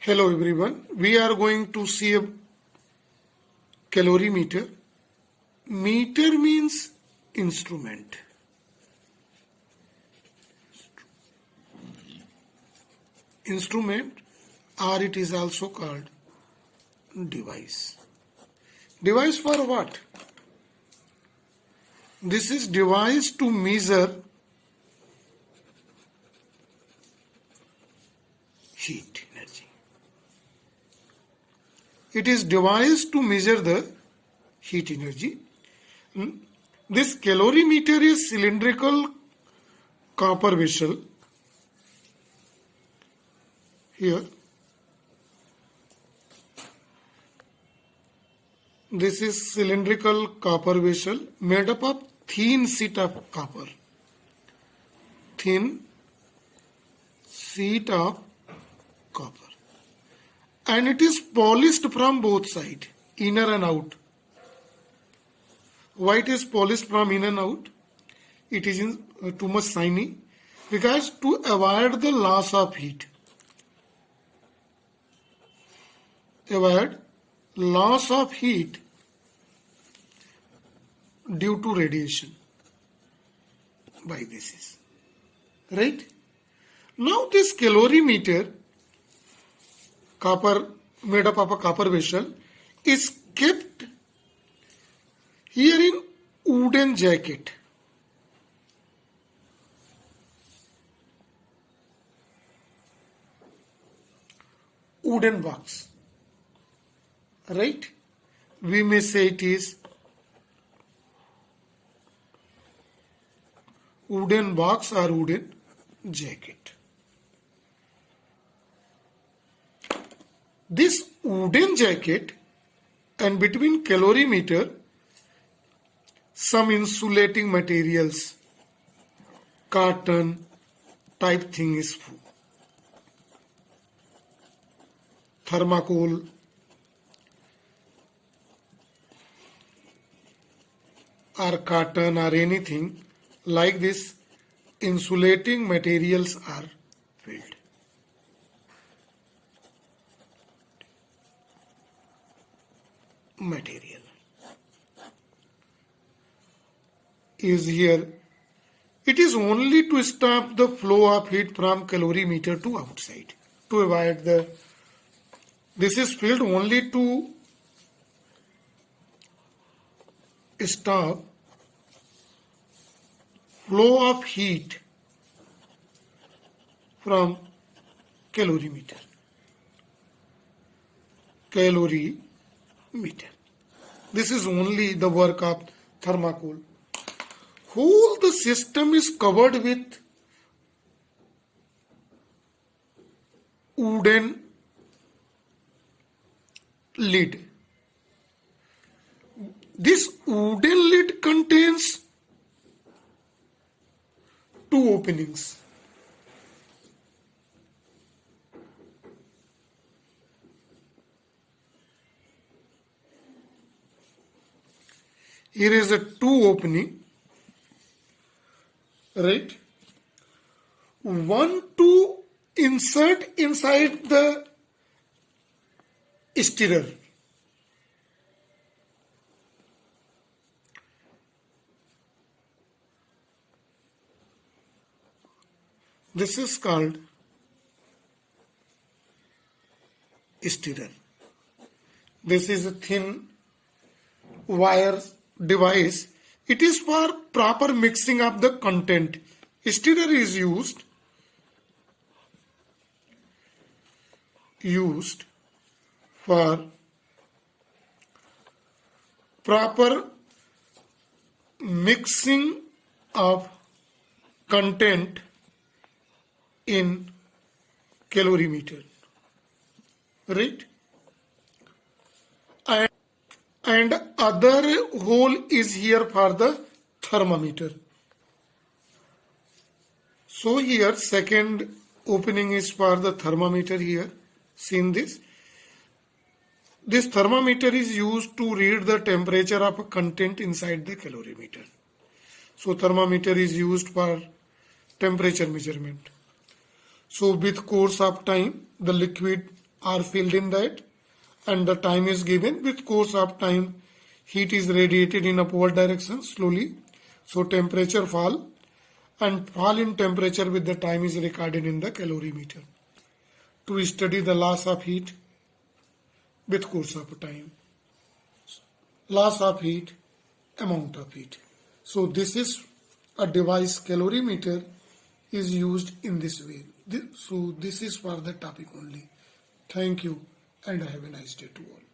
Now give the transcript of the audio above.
Hello everyone. We are going to see a calorimeter. Meter means instrument. Instrument, or it is also called device. Device for what? This is device to measure heat energy. It is device to measure the heat energy. This calorimeter is cylindrical copper vessel. Here, this is cylindrical copper vessel made up of thin sheet of copper. Thin sheet of copper. And it is polished from both sides, inner and out. Why it is polished from in and out? It is too much shiny because to avoid the loss of heat. Avoid loss of heat due to radiation by this is right. Now this calorimeter, copper made up of a copper vessel, is kept here in wooden jacket. Wooden box. Right? We may say it is wooden box or wooden jacket. This wooden jacket and between calorimeter some insulating materials, cotton type thing is thermocol, or cotton or anything like this, insulating materials are filled. Material is here. It is only to stop the flow of heat from calorimeter to outside, to avoid the. This is filled only to stop flow of heat from calorimeter. Calorimeter. This is only the work of thermocol. Whole the system is covered with wooden lid. This wooden lid contains two openings. Here is a two opening, right? One to insert inside the stirrer. This is called stirrer. This is a thin wire device. It is for proper mixing of the content. Stirrer is used for proper mixing of content in calorimeter, right? And other hole is here for the thermometer. So here second opening is for the thermometer here. Seen this? This thermometer is used to read the temperature of a content inside the calorimeter. So thermometer is used for temperature measurement. So with course of time, the liquid are filled in that, and the time is given. With course of time, heat is radiated in upward direction slowly, so temperature fall, and fall in temperature with the time is recorded in the calorimeter to study the loss of heat with course of time. Loss of heat, amount of heat. So this is a device, calorimeter is used in this way. So this is for the topic only. Thank you and have a nice day to all.